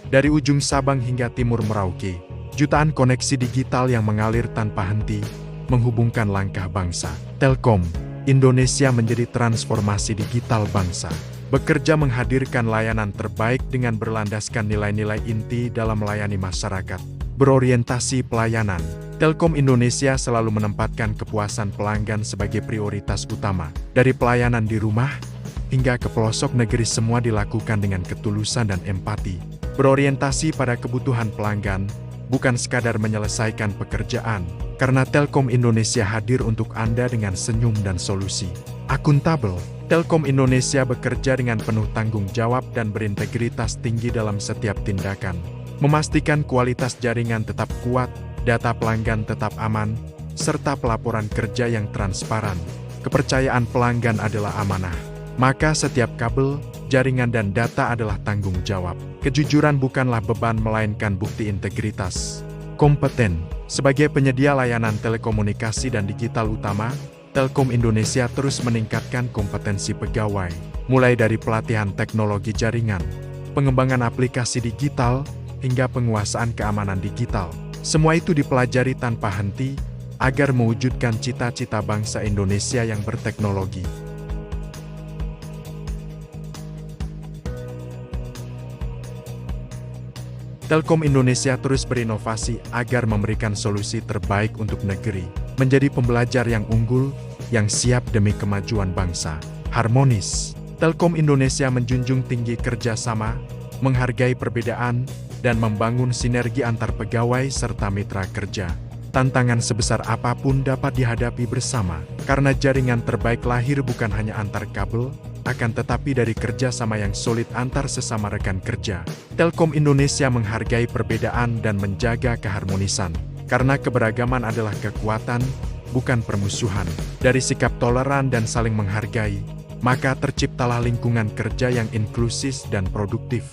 Dari ujung Sabang hingga timur Merauke, jutaan koneksi digital yang mengalir tanpa henti, menghubungkan langkah bangsa. Telkom Indonesia menjadi transformasi digital bangsa. Bekerja menghadirkan layanan terbaik dengan berlandaskan nilai-nilai inti dalam melayani masyarakat. Berorientasi pelayanan, Telkom Indonesia selalu menempatkan kepuasan pelanggan sebagai prioritas utama. Dari pelayanan di rumah, hingga ke pelosok negeri semua dilakukan dengan ketulusan dan empati. Berorientasi pada kebutuhan pelanggan, bukan sekadar menyelesaikan pekerjaan, karena Telkom Indonesia hadir untuk Anda dengan senyum dan solusi. Akuntabel, Telkom Indonesia bekerja dengan penuh tanggung jawab dan berintegritas tinggi dalam setiap tindakan. Memastikan kualitas jaringan tetap kuat, data pelanggan tetap aman, serta pelaporan kerja yang transparan. Kepercayaan pelanggan adalah amanah. Maka setiap kabel, jaringan dan data adalah tanggung jawab. Kejujuran bukanlah beban melainkan bukti integritas. Kompeten, sebagai penyedia layanan telekomunikasi dan digital utama, Telkom Indonesia terus meningkatkan kompetensi pegawai, mulai dari pelatihan teknologi jaringan, pengembangan aplikasi digital, hingga penguasaan keamanan digital. Semua itu dipelajari tanpa henti, agar mewujudkan cita-cita bangsa Indonesia yang berteknologi. Telkom Indonesia terus berinovasi agar memberikan solusi terbaik untuk negeri, menjadi pembelajar yang unggul, yang siap demi kemajuan bangsa. Harmonis, Telkom Indonesia menjunjung tinggi kerjasama, menghargai perbedaan, dan membangun sinergi antar pegawai serta mitra kerja. Tantangan sebesar apapun dapat dihadapi bersama, karena jaringan terbaik lahir bukan hanya antar kabel, akan tetapi dari kerjasama yang solid antar sesama rekan kerja. Telkom Indonesia menghargai perbedaan dan menjaga keharmonisan, karena keberagaman adalah kekuatan, bukan permusuhan. Dari sikap toleran dan saling menghargai, maka terciptalah lingkungan kerja yang inklusif dan produktif.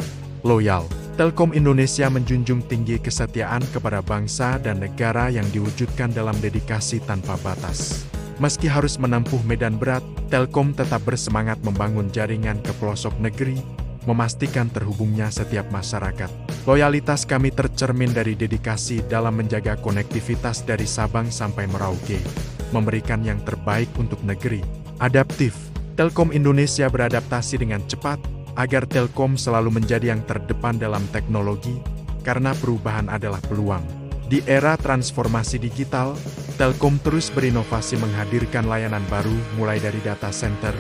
Loyal, Telkom Indonesia menjunjung tinggi kesetiaan kepada bangsa dan negara yang diwujudkan dalam dedikasi tanpa batas. Meski harus menempuh medan berat, Telkom tetap bersemangat membangun jaringan ke pelosok negeri, memastikan terhubungnya setiap masyarakat. Loyalitas kami tercermin dari dedikasi dalam menjaga konektivitas dari Sabang sampai Merauke, memberikan yang terbaik untuk negeri. Adaptif, Telkom Indonesia beradaptasi dengan cepat, agar Telkom selalu menjadi yang terdepan dalam teknologi, karena perubahan adalah peluang. Di era transformasi digital, Telkom terus berinovasi menghadirkan layanan baru mulai dari data center,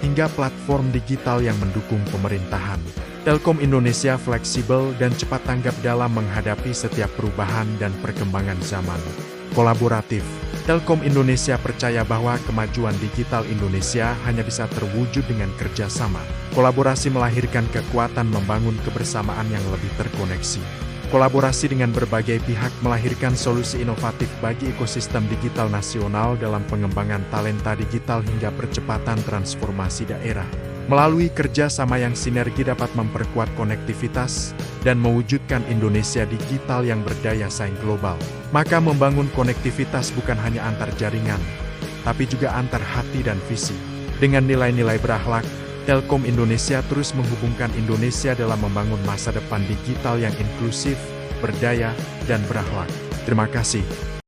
hingga platform digital yang mendukung pemerintahan. Telkom Indonesia fleksibel dan cepat tanggap dalam menghadapi setiap perubahan dan perkembangan zaman. Kolaboratif, Telkom Indonesia percaya bahwa kemajuan digital Indonesia hanya bisa terwujud dengan kerjasama. Kolaborasi melahirkan kekuatan membangun kebersamaan yang lebih terkoneksi. Kolaborasi dengan berbagai pihak melahirkan solusi inovatif bagi ekosistem digital nasional dalam pengembangan talenta digital hingga percepatan transformasi daerah. Melalui kerjasama yang sinergi dapat memperkuat konektivitas dan mewujudkan Indonesia digital yang berdaya saing global. Maka membangun konektivitas bukan hanya antar jaringan, tapi juga antar hati dan visi. Dengan nilai-nilai berakhlak, Telkom Indonesia terus menghubungkan Indonesia dalam membangun masa depan digital yang inklusif, berdaya, dan berakhlak. Terima kasih.